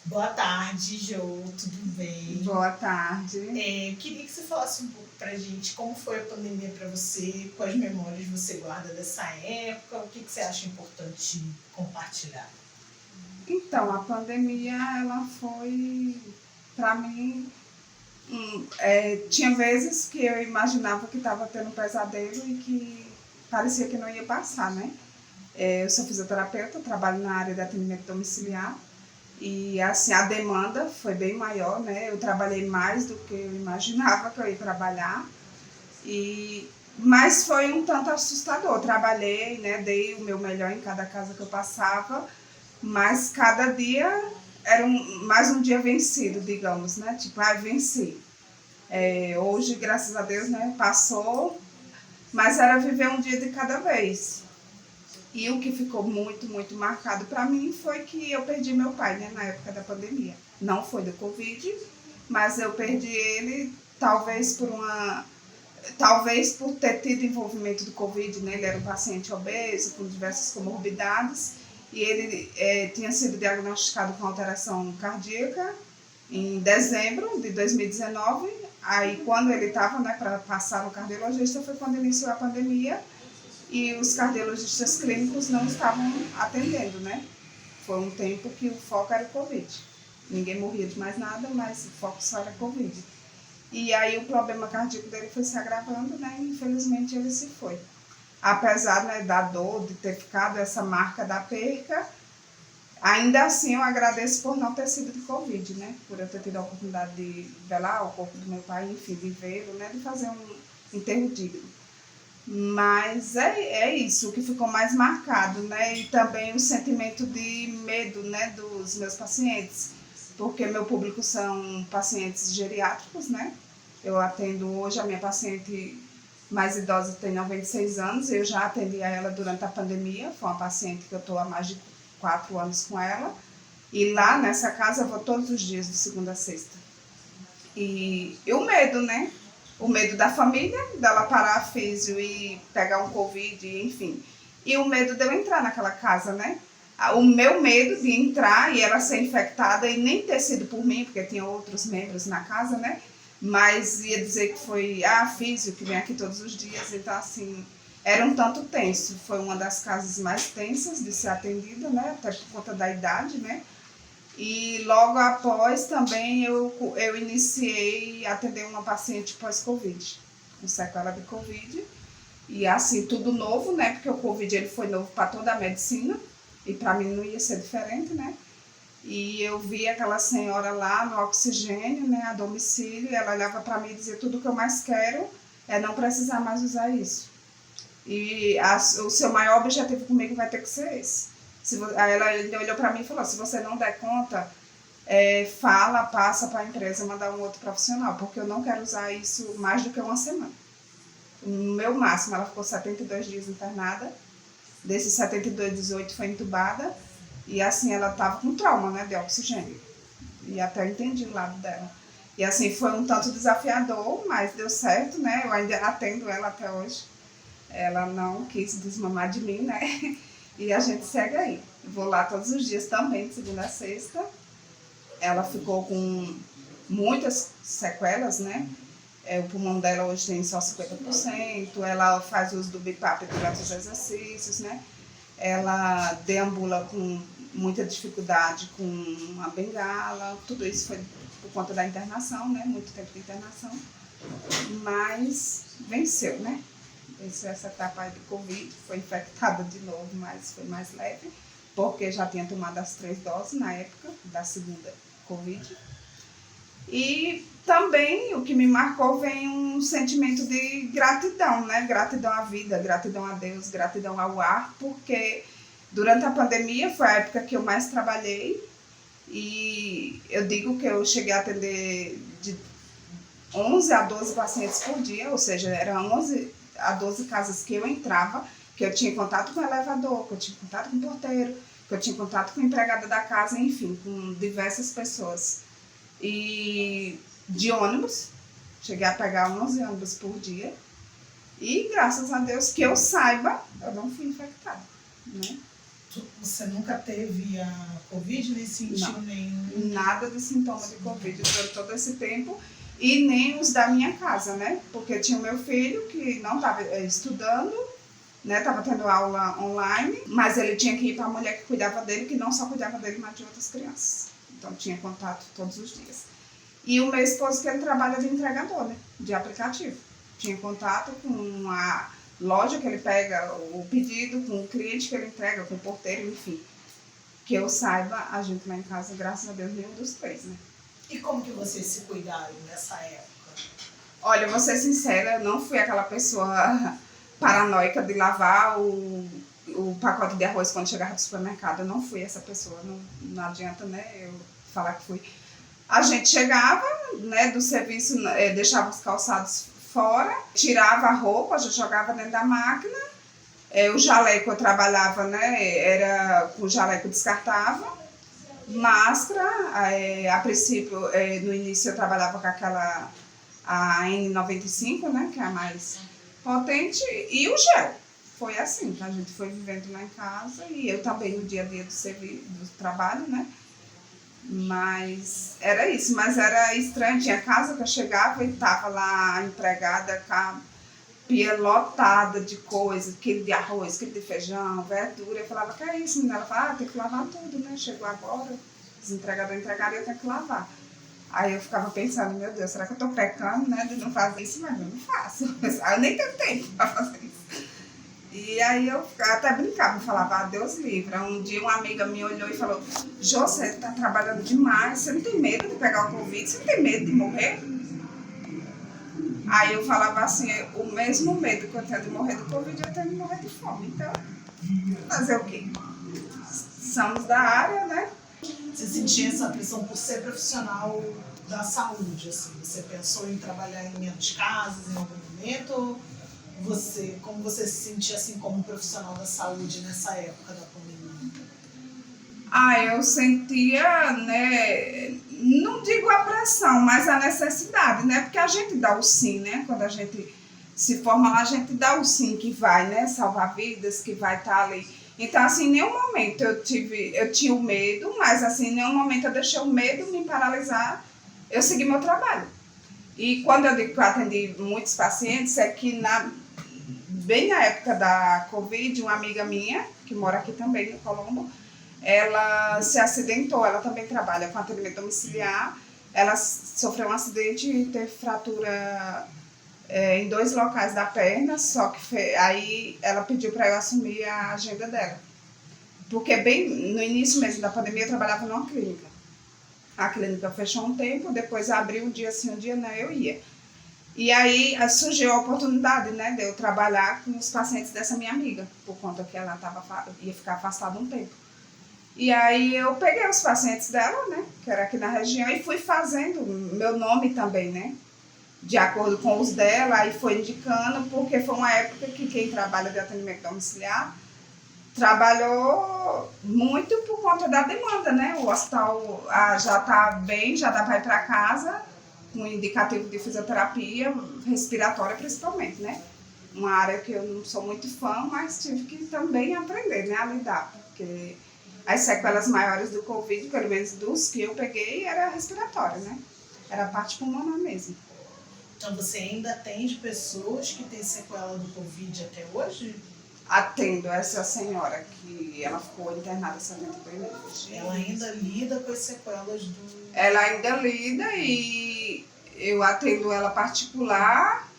Boa tarde, Jô, tudo bem? Boa tarde. Queria que você falasse um pouco pra gente como foi a pandemia para você, quais memórias você guarda dessa época, o que você acha importante compartilhar? Então, a pandemia, ela foi, para mim, tinha vezes que eu imaginava que estava tendo um pesadelo e que parecia que não ia passar, né? Eu sou fisioterapeuta, trabalho na área de atendimento domiciliar e, assim, a demanda foi bem maior, né? Eu trabalhei mais do que eu imaginava que eu ia trabalhar, mas foi um tanto assustador. Trabalhei, né? Dei o meu melhor em cada casa que eu passava, mas cada dia era mais um dia vencido, digamos, né? Tipo, venci. Hoje, graças a Deus, né, passou, mas era viver um dia de cada vez. E o que ficou muito, muito marcado para mim foi que eu perdi meu pai, né, na época da pandemia. Não foi do Covid, mas eu perdi ele talvez por ter tido envolvimento do Covid, né? Ele era um paciente obeso, com diversas comorbidades, e ele tinha sido diagnosticado com alteração cardíaca em dezembro de 2019. Aí, quando ele estava, né, para passar no cardiologista, foi quando iniciou a pandemia e os cardiologistas clínicos não estavam atendendo, né? Foi um tempo que o foco era o Covid. Ninguém morria de mais nada, mas o foco só era Covid. E aí o problema cardíaco dele foi se agravando, né? E infelizmente ele se foi. Apesar, né, da dor de ter ficado essa marca da perca, ainda assim eu agradeço por não ter sido de Covid, né? Por eu ter tido a oportunidade de velar o corpo do meu pai, enfim, de vê-lo, né? De fazer um enterro digno. Mas é isso, o que ficou mais marcado, né? E também o sentimento de medo, né, dos meus pacientes, porque meu público são pacientes geriátricos, né? Eu atendo hoje, a minha paciente mais idosa tem 96 anos, eu já atendi a ela durante a pandemia, foi uma paciente que eu estou há mais de 4 anos com ela, e lá nessa casa eu vou todos os dias, de segunda a sexta. E o medo, né? O medo da família, dela parar a físio e pegar um Covid, enfim. E o medo de eu entrar naquela casa, né? O meu medo de entrar e ela ser infectada e nem ter sido por mim, porque tinha outros membros na casa, né? Mas ia dizer que foi a físio que vem aqui todos os dias, então assim, era um tanto tenso. Foi uma das casas mais tensas de ser atendida, né? Até por conta da idade, né? E logo após também eu iniciei a atender uma paciente pós-Covid, com sequela de Covid. E assim, tudo novo, né? Porque o Covid ele foi novo para toda a medicina e para mim não ia ser diferente, né? E eu vi aquela senhora lá no oxigênio, né, a domicílio, e ela olhava para mim e dizia: tudo que eu mais quero é não precisar mais usar isso. E o seu maior objetivo comigo vai ter que ser esse. Aí ela olhou para mim e falou: se você não der conta, passa para a empresa mandar um outro profissional, porque eu não quero usar isso mais do que uma semana. No meu máximo, ela ficou 72 dias internada, desses 72, 18 foi entubada, e assim, ela estava com trauma, né, de oxigênio, e até eu entendi o lado dela. E assim, foi um tanto desafiador, mas deu certo, né, eu ainda atendo ela até hoje. Ela não quis desmamar de mim, né, e a gente segue aí. Vou lá todos os dias também, de segunda a sexta. Ela ficou com muitas sequelas, né? O pulmão dela hoje tem só 50%. Ela faz uso do BiPAP durante os exercícios, né? Ela deambula com muita dificuldade com a bengala. Tudo isso foi por conta da internação, né? Muito tempo de internação. Mas venceu, né? Venceu essa etapa aí de Covid. Foi infectada de novo, mas foi mais leve, porque já tinha tomado as 3 doses na época da segunda Covid. E também o que me marcou vem um sentimento de gratidão, né? Gratidão à vida, gratidão a Deus, gratidão ao ar, porque durante a pandemia foi a época que eu mais trabalhei e eu digo que eu cheguei a atender de 11 a 12 pacientes por dia, ou seja, eram 11 a 12 casas que eu entrava, que eu tinha contato com o elevador, que eu tinha contato com o porteiro, que eu tinha contato com a empregada da casa, enfim, com diversas pessoas. E de ônibus, cheguei a pegar 11 ônibus por dia. E graças a Deus, que eu saiba, eu não fui infectada, né? Você nunca teve a Covid, nem sentiu Não. nenhum? Nada de sintoma de Covid durante todo esse tempo. E nem os da minha casa, né? Porque tinha o meu filho que não estava estudando, né? Estava tendo aula online, mas ele tinha que ir para a mulher que cuidava dele, que não só cuidava dele, mas de outras crianças. Então tinha contato todos os dias. E o meu esposo, que ele trabalha de entregador, né? De aplicativo. Tinha contato com a loja que ele pega o pedido, com o cliente que ele entrega, com o porteiro, enfim. Que eu saiba, a gente lá em casa, graças a Deus, nenhum dos três, né? E como que vocês se cuidaram nessa época? Olha, vou ser sincera, eu não fui aquela pessoa paranoica de lavar o pacote de arroz quando chegava do supermercado. Eu não fui essa pessoa, não adianta, né, eu falar que fui. A gente chegava, né, do serviço, deixava os calçados fora, tirava a roupa, já jogava dentro da máquina. O jaleco eu trabalhava, né, era com jaleco descartável. Máscara, a princípio, no início eu trabalhava com aquela a N95, né, que é a mais potente, e o gel. Foi assim que a gente foi vivendo lá em casa, e eu também no dia a dia do trabalho, né. Mas era isso, mas era estranho. Tinha casa que eu chegava e tava lá a empregada com a pia lotada de coisa, quilo de arroz, quilo de feijão, verdura. Eu falava, que é isso, menina? Ela falava, tem que lavar tudo, né? Chegou agora, os entregadores entregaram e eu tenho que lavar. Aí eu ficava pensando, meu Deus, será que eu tô pecando, né, de não fazer isso? Mas eu não faço. Eu nem tenho tempo pra fazer isso. E aí eu até brincava, falava, Deus livre. Um dia uma amiga me olhou e falou, Jô, você tá trabalhando demais, você não tem medo de pegar o Covid? Você não tem medo de morrer? Aí eu falava assim, o mesmo medo que eu tenho de morrer do Covid, eu tenho de morrer de fome. Então, fazer o quê? Somos da área, né? Você sentia essa pressão por ser profissional da saúde, assim? Você pensou em trabalhar em menos casas em algum momento? Como você se sentia assim como profissional da saúde nessa época da pandemia? Eu sentia, né, não digo a pressão, mas a necessidade, né? Porque a gente dá o sim, né? Quando a gente se forma lá, a gente dá o sim que vai, né? Salvar vidas, que vai estar ali. Então, assim, em nenhum momento eu tinha o medo, mas assim, em nenhum momento eu deixei o medo me paralisar, eu segui meu trabalho. E quando eu digo que eu atendi muitos pacientes, é que bem na época da Covid, uma amiga minha, que mora aqui também no Colombo, ela se acidentou, ela também trabalha com atendimento domiciliar, ela sofreu um acidente e teve fratura em 2 locais da perna, só que aí ela pediu para eu assumir a agenda dela. Porque bem no início mesmo da pandemia eu trabalhava numa clínica. A clínica fechou um tempo, depois abriu um dia sim, um dia não, eu ia. E aí surgiu a oportunidade, né, de eu trabalhar com os pacientes dessa minha amiga, por conta que ela ia ficar afastada um tempo. E aí eu peguei os pacientes dela, né, que era aqui na região, e fui fazendo meu nome também, né, de acordo com os dela, aí foi indicando, porque foi uma época que quem trabalha de atendimento domiciliar trabalhou muito por conta da demanda, né, o hospital já está bem, já dá para ir para casa, com indicativo de fisioterapia respiratória principalmente, né, uma área que eu não sou muito fã, mas tive que também aprender, né, a lidar, porque as sequelas maiores do Covid, pelo menos dos que eu peguei, era respiratória, né? Era a parte pulmonar mesmo. Então você ainda atende pessoas que têm sequela do Covid até hoje? Atendo essa senhora que ela ficou internada 72 meses. Ela ainda lida com as sequelas do... Ela ainda lida e eu atendo ela particular,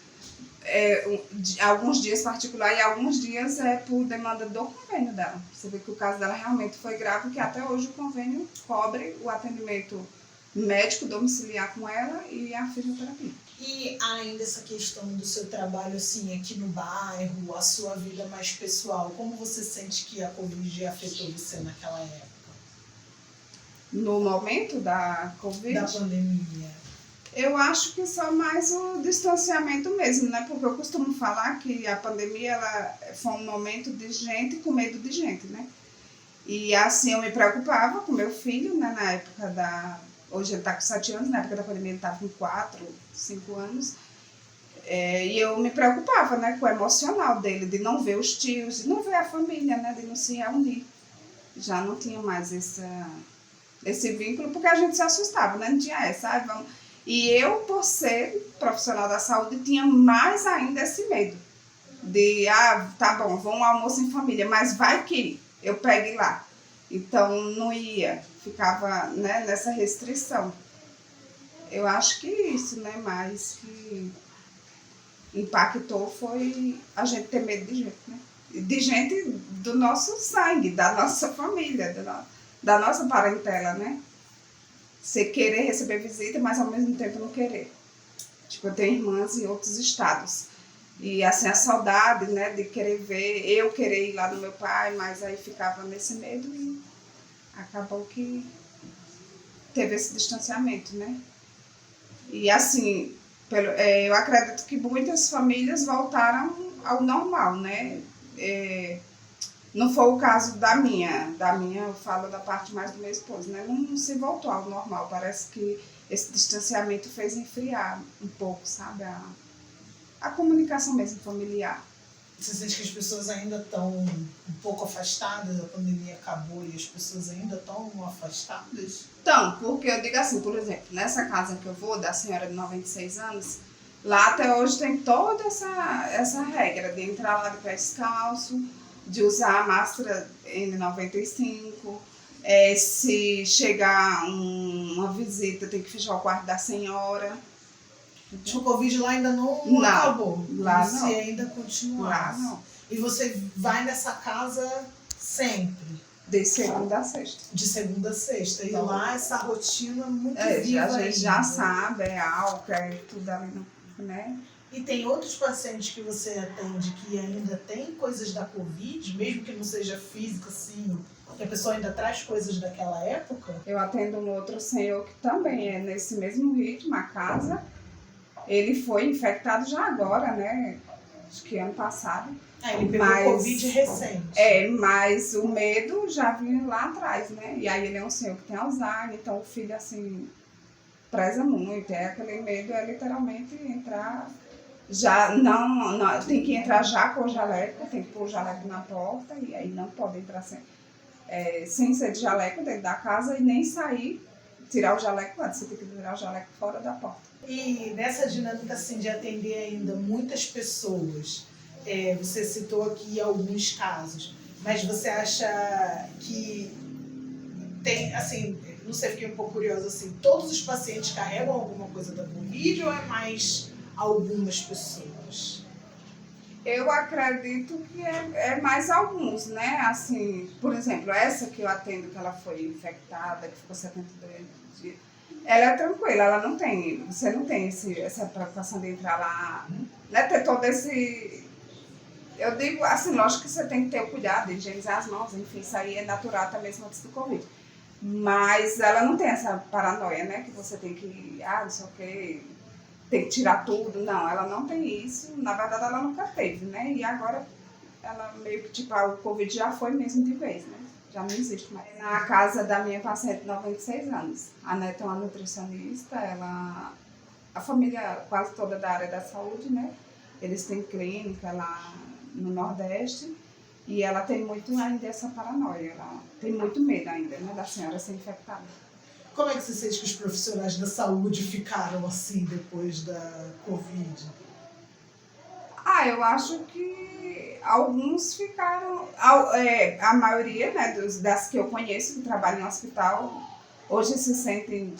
alguns dias particular e alguns dias por demanda do convênio dela. Você vê que o caso dela realmente foi grave, que até hoje o convênio cobre o atendimento médico domiciliar com ela e a fisioterapia. E além dessa questão do seu trabalho assim aqui no bairro, a sua vida mais pessoal, como você sente que a Covid afetou você naquela época? No momento da Covid? Da pandemia. Eu acho que só mais o distanciamento mesmo, né? Porque eu costumo falar que a pandemia ela foi um momento de gente com medo de gente, né? E assim eu me preocupava com meu filho, né? Na época hoje ele está com 7 anos, na época da pandemia ele estava com 4, 5 anos. E eu me preocupava, né? Com o emocional dele, de não ver os tios, de não ver a família, né? De não se reunir. Já não tinha mais esse vínculo, porque a gente se assustava, né? Não tinha essa, vamos... E eu, por ser profissional da saúde, tinha mais ainda esse medo. De, tá bom, vamos ao almoço em família, mas vai que eu pegue lá. Então, não ia, ficava, né, nessa restrição. Eu acho que isso, né, mais que impactou foi a gente ter medo de gente, né? De gente do nosso sangue, da nossa família, da nossa parentela, né? Você querer receber visita, mas ao mesmo tempo não querer. Tipo, eu tenho irmãs em outros estados. E assim, a saudade, né, de querer ver, eu querer ir lá no meu pai, mas aí ficava nesse medo e acabou que teve esse distanciamento, né? E assim, eu acredito que muitas famílias voltaram ao normal, né? Não foi o caso da minha, eu falo da parte mais do meu esposo, né? Não se voltou ao normal, parece que esse distanciamento fez esfriar um pouco, sabe? A comunicação mesmo familiar. Você sente que as pessoas ainda estão um pouco afastadas, a pandemia acabou e as pessoas ainda estão afastadas? Então, porque eu digo assim, por exemplo, nessa casa que eu vou, da senhora de 96 anos, lá até hoje tem toda essa regra de entrar lá de pé descalço, de usar a máscara N95, se chegar uma visita tem que fechar o quarto da senhora. O Covid lá ainda não acabou. Lá você não. ainda continua. Lá não. E você vai nessa casa sempre? De segunda a sexta. De segunda a sexta. Então, e lá essa rotina muito viva. A gente já sabe, álcool, tudo ali, né? E tem outros pacientes que você atende que ainda tem coisas da Covid, mesmo que não seja físico, assim, que a pessoa ainda traz coisas daquela época? Eu atendo um outro senhor que também é nesse mesmo ritmo, a casa. Ele foi infectado já agora, né? Acho que ano passado. Ele pegou Covid recente. Mas o medo já vinha lá atrás, né? E aí ele é um senhor que tem Alzheimer, então o filho, assim, preza muito. Aquele medo literalmente entrar... Já não, tem que entrar já com o jaleco, tem que pôr o jaleco na porta, e aí não pode entrar sem ser de jaleco dentro da casa e nem sair, tirar o jaleco antes, você tem que tirar o jaleco fora da porta. E nessa dinâmica assim, de atender ainda muitas pessoas, você citou aqui alguns casos, mas você acha que tem, assim, não sei, fiquei um pouco curiosa, assim, todos os pacientes carregam alguma coisa da Covid ou é mais algumas pessoas? Eu acredito que é mais alguns, né? Assim, por exemplo, essa que eu atendo, que ela foi infectada, que ficou 72 dias, ela é tranquila, ela não tem, você não tem essa preocupação de entrar lá, né? Ter todo esse... Eu digo, assim, lógico que você tem que ter o cuidado de higienizar as mãos, enfim, isso aí é natural até mesmo antes do Covid. Mas ela não tem essa paranoia, né? Que você tem que, não sei o quê, tem que tirar tudo. Não, ela não tem isso. Na verdade, ela nunca teve, né? E agora, ela meio que, tipo, o Covid já foi mesmo de vez, né? Já não existe mais. Na casa da minha paciente de 96 anos, a neta é uma nutricionista, a família quase toda da área da saúde, né? Eles têm clínica lá no Nordeste e ela tem muito ainda essa paranoia, ela tem muito medo ainda, né, da senhora ser infectada. Como é que você sente que os profissionais da saúde ficaram assim depois da Covid? Eu acho que alguns ficaram, a maioria, né, das que eu conheço que trabalham no hospital, hoje se sentem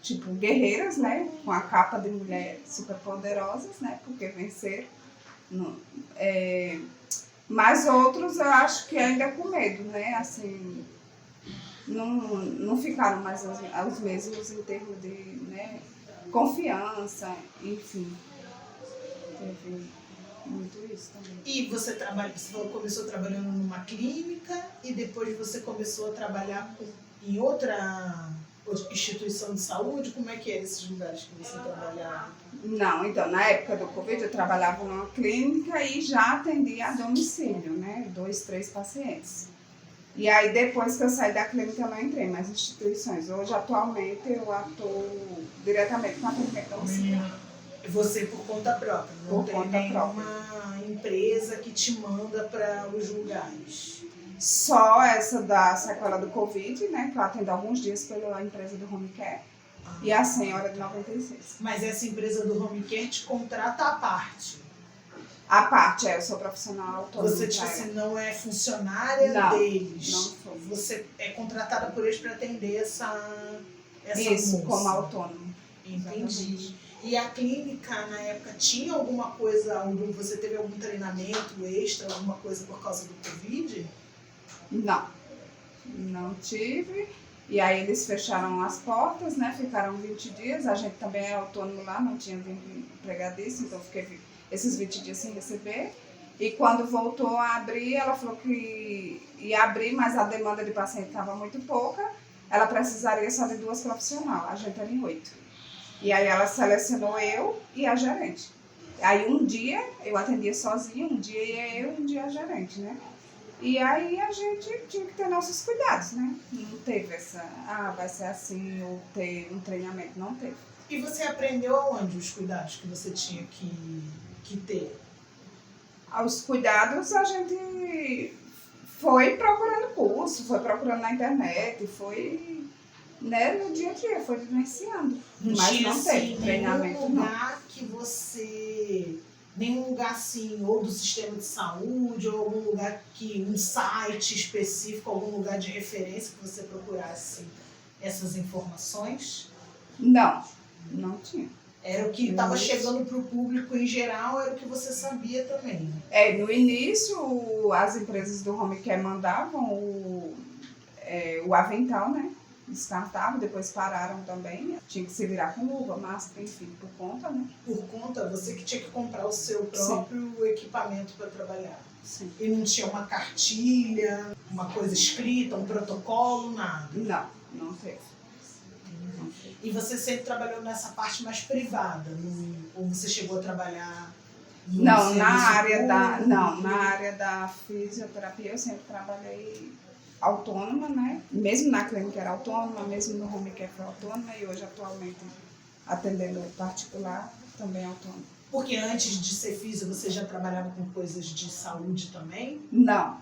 tipo guerreiras, né, com a capa de mulher super poderosas, né, porque venceram. Mas outros eu acho que ainda com medo, né, assim, não ficaram mais os mesmos em termos de, né, confiança, enfim, teve muito isso também. E você começou trabalhando numa clínica e depois você começou a trabalhar em outra instituição de saúde? Como é que eram esses lugares que você trabalhava? Não, então, na época do Covid eu trabalhava numa clínica e já atendia a domicílio, né? 2, 3 pacientes. E aí depois que eu saí da clínica eu não entrei mais em instituições. Hoje, atualmente, eu atuo diretamente com atendimento domiciliar. Você por conta própria? Não tem nenhuma empresa que te manda para os lugares? Só essa da sequela do Covid, né? Que eu atendo alguns dias pela empresa do Home Care. E a senhora de 96. Mas essa empresa do Home Care te contrata à parte? A parte, eu sou profissional autônoma. Você, tipo assim, não é funcionária deles? Não sou. Você é contratada por eles para atender essa Isso, moça. como autônomo. Entendi. Exatamente. E a clínica, na época, tinha alguma coisa, você teve algum treinamento extra, alguma coisa por causa do Covid? Não tive. E aí eles fecharam as portas, né? Ficaram 20 dias. A gente também era autônomo lá, não tinha vínculo empregadício, então fiquei esses 20 dias sem receber. E quando voltou a abrir, ela falou que ia abrir, mas a demanda de paciente estava muito pouca. Ela precisaria só de 2 profissionais, a gente era em 8. E aí ela selecionou eu e a gerente. Aí um dia eu atendia sozinha, um dia ia eu e um dia a gerente, né? E aí a gente tinha que ter nossos cuidados, né? Não teve essa, vai ser assim, ou ter um treinamento, não teve. E você aprendeu aonde os cuidados que você tinha que ter? Os cuidados a gente foi procurando curso, foi procurando na internet, foi, né, no dia a dia, foi vivenciando. Mas não teve treinamento, nenhum lugar que você... Nenhum lugar assim, ou do sistema de saúde, ou algum lugar um site específico, algum lugar de referência que você procurasse essas informações? Não tinha. Era o que estava chegando para o público em geral, era o que você sabia também. No início, as empresas do Home Care mandavam o avental, né? Descartavam, depois pararam também. Tinha que se virar com luva, máscara, enfim, por conta, né? Por conta, você que tinha que comprar o seu próprio equipamento para trabalhar. Sim. E não tinha uma cartilha, uma coisa escrita, um protocolo, nada? Não teve. E você sempre trabalhou nessa parte mais privada? Ou você chegou a trabalhar no na público? área da fisioterapia eu sempre trabalhei autônoma, né? Mesmo na clínica era autônoma, mesmo no Home Care foi autônoma e hoje atualmente atendendo particular também autônoma. Porque antes de ser físio você já trabalhava com coisas de saúde também? Não.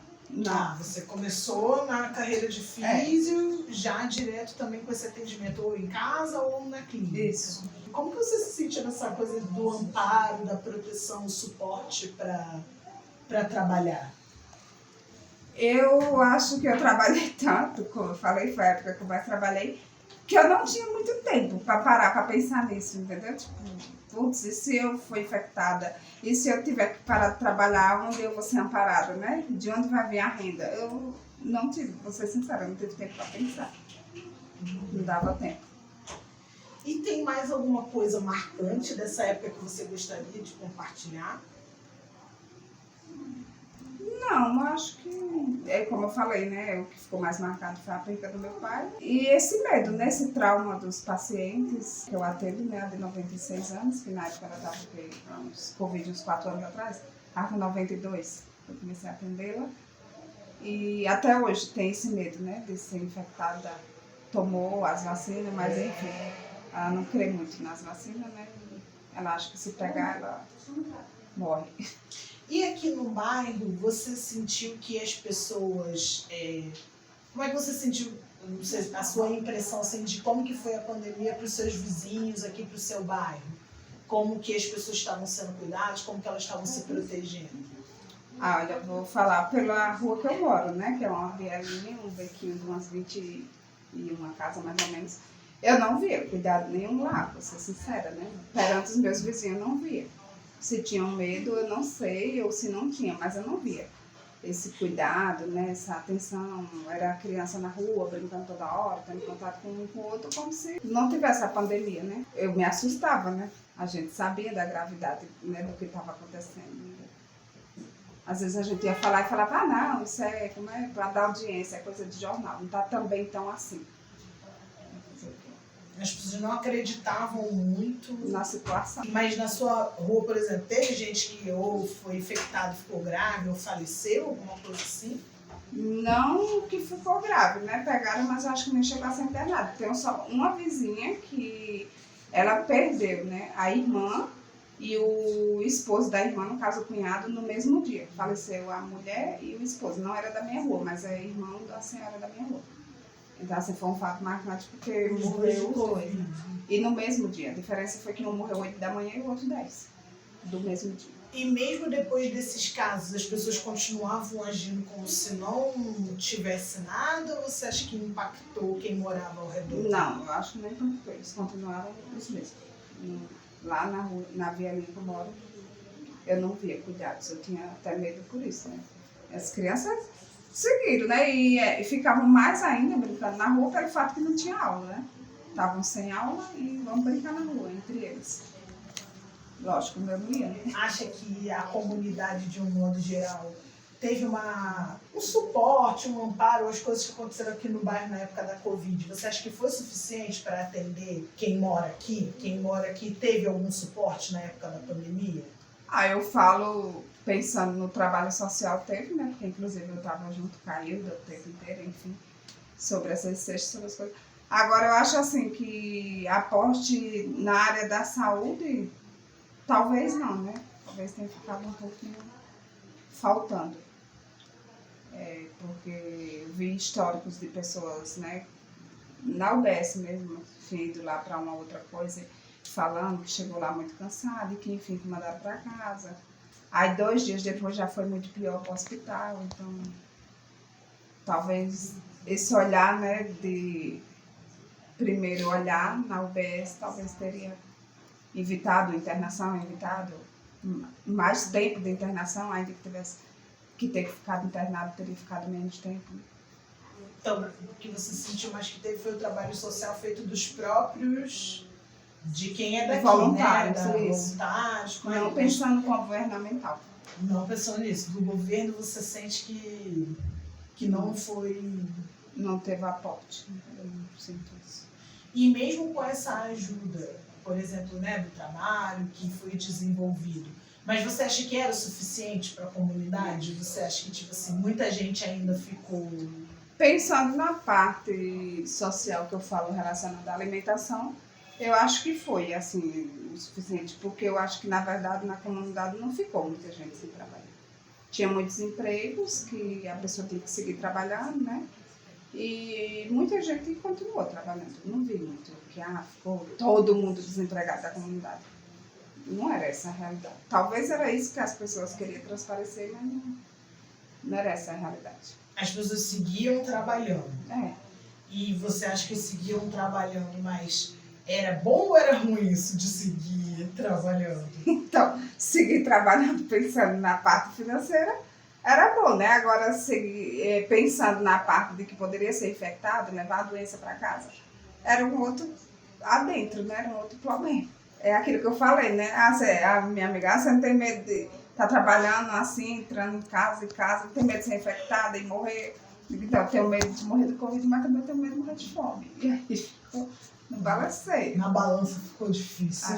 Você começou na carreira de físio já direto também com esse atendimento ou em casa ou na clínica? Isso. Como que você se sentiu nessa coisa do amparo, da proteção, o suporte para trabalhar? Eu acho que eu trabalhei tanto, como eu falei, foi a época que eu mais trabalhei, que eu não tinha muito tempo para parar para pensar nisso, entendeu? Tipo, putz, e se eu for infectada? E se eu tiver que parar de trabalhar, onde eu vou ser amparada, né? De onde vai vir a renda? Eu não tive, vou ser sincera, eu não tive tempo para pensar. Não dava tempo. E tem mais alguma coisa marcante dessa época que você gostaria de compartilhar? Não, acho que, como eu falei, né, o que ficou mais marcado foi a perda do meu pai. E esse medo, né, esse trauma dos pacientes que eu atendo, né, a de 96 anos, que na época ela estava com uns Covid uns 4 anos atrás, estava com 92, eu comecei a atendê-la. E até hoje tem esse medo, né, de ser infectada, tomou as vacinas, mas enfim, ela não crê muito nas vacinas, né, ela acha que se pegar, ela morre. E aqui no bairro, você sentiu que as pessoas... como é que você sentiu a sua impressão assim, de como que foi a pandemia para os seus vizinhos aqui, para o seu bairro? Como que as pessoas estavam sendo cuidadas, como que elas estavam se protegendo? Olha, eu vou falar pela rua que eu moro, né? Que é uma vielinha, um bequinho de umas 20 e uma casa mais ou menos. Eu não via cuidado nenhum lá, vou ser sincera, né? Perante os meus vizinhos, eu não via. Se tinham medo, eu não sei, ou se não tinha, mas eu não via esse cuidado, né, essa atenção. Era a criança na rua, brincando toda hora, tendo contato com um com o outro, como se não tivesse a pandemia, né? Eu me assustava, né? A gente sabia da gravidade, né, do que estava acontecendo. Às vezes a gente ia falar e falava, não, isso é para dar audiência, é coisa de jornal, não está também tão assim. As pessoas não acreditavam muito na situação. Mas na sua rua, por exemplo, teve gente que ou foi infectado, ficou grave, ou faleceu, alguma coisa assim? Não que ficou grave, né? Pegaram, mas acho que nem chegou a ser internada. Tem só uma vizinha que ela perdeu, né? A irmã E o esposo da irmã, no caso o cunhado, no mesmo dia. Faleceu a mulher e o esposo. Não era da minha rua, mas é irmão da senhora da minha rua. Então, assim, foi um fato marcante porque morreu os dois, né? E no mesmo dia. A diferença foi que um morreu 8 da manhã e o outro 10 do mesmo dia. E mesmo depois desses casos, as pessoas continuavam agindo como se não tivesse nada, ou você acha que impactou quem morava ao redor? Não, eu acho que nem impactou. Eles continuaram os mesmos. Lá na rua, na Via Limpa que eu moro, eu não via cuidados. Eu tinha até medo por isso, né? As crianças seguiram, né? E ficavam mais ainda brincando na rua pelo fato que não tinha aula, né? Estavam sem aula e vamos brincar na rua, entre eles. Lógico, o meu não ia. Acha que a comunidade, de um modo geral, teve um suporte, um amparo, as coisas que aconteceram aqui no bairro na época da Covid? Você acha que foi suficiente para atender quem mora aqui? Quem mora aqui teve algum suporte na época da pandemia? Eu falo, pensando no trabalho social, teve, né? Porque inclusive eu estava junto com a Hilda o tempo inteiro, enfim, sobre essas cestas, sobre as coisas. Agora, eu acho assim que aporte na área da saúde, talvez não, né? Talvez tenha ficado um pouquinho faltando. Porque eu vi históricos de pessoas, né? Na UBS mesmo, indo lá para uma outra coisa, falando que chegou lá muito cansado e que, enfim, que mandaram para casa. Aí 2 dias depois já foi muito pior para o hospital, então talvez esse olhar, né, de primeiro olhar na UBS, talvez teria evitado internação, evitado mais tempo de internação, ainda que tivesse que ter ficado internado, teria ficado menos tempo. Então, o que você sentiu mais que teve foi o trabalho social feito dos próprios, de quem é daqui, voluntários, né? isso. Voluntários. Não pensando com governamental. Não pensando nisso. Do governo você sente que não foi... Não teve aporte. Eu não sinto isso. E mesmo com essa ajuda, por exemplo, né, do trabalho que foi desenvolvido, mas você acha que era suficiente para a comunidade? Você acha que, tipo assim, muita gente ainda ficou... Pensando na parte social que eu falo relacionada à alimentação, eu acho que foi, assim, o suficiente, porque eu acho que, na verdade, na comunidade não ficou muita gente sem trabalhar. Tinha muitos empregos que a pessoa tinha que seguir trabalhando, né? E muita gente continuou trabalhando. Não vi muito que ficou todo mundo desempregado da comunidade. Não era essa a realidade. Talvez era isso que as pessoas queriam transparecer, mas não era essa a realidade. As pessoas seguiam trabalhando. E você acha que seguiam trabalhando, mas era bom ou era ruim isso de seguir trabalhando? Então, seguir trabalhando pensando na parte financeira era bom, né? Agora, seguir pensando na parte de que poderia ser infectado, levar a doença para casa, era um outro adentro, né? Era um outro problema. É aquilo que eu falei, né? A minha amiga, você não tem medo de estar trabalhando assim, entrando em casa, tem medo de ser infectada e morrer? Então, eu tenho medo de morrer do Covid, mas também tenho medo de morrer de fome. E aí ficou no balanceio. Na balança ficou difícil.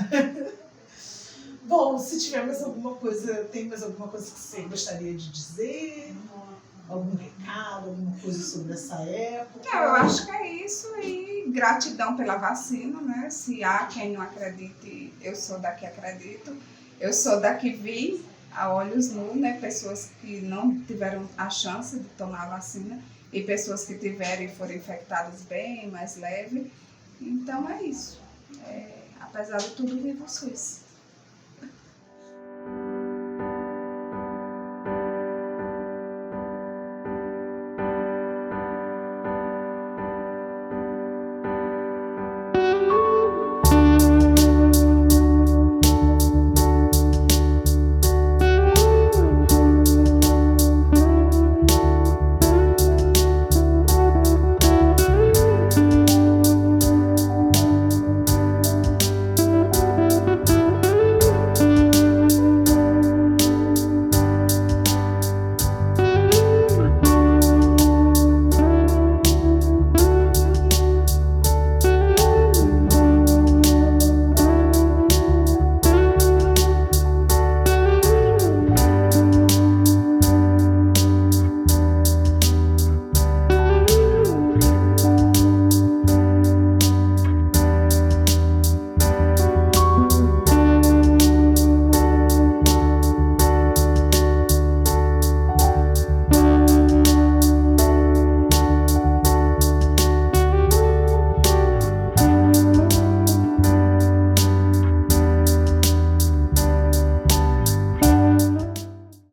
Bom, se tiver mais alguma coisa, tem mais alguma coisa que você gostaria de dizer? Algum recado, alguma coisa sobre essa época? Eu acho que é isso, e gratidão pela vacina, né? Se há quem não acredite, eu sou da que acredito. Eu sou da que vi a olhos nus, né? Pessoas que não tiveram a chance de tomar a vacina e pessoas que tiveram e foram infectadas bem, mais leve. Então é isso. Apesar de tudo, viva o SUS.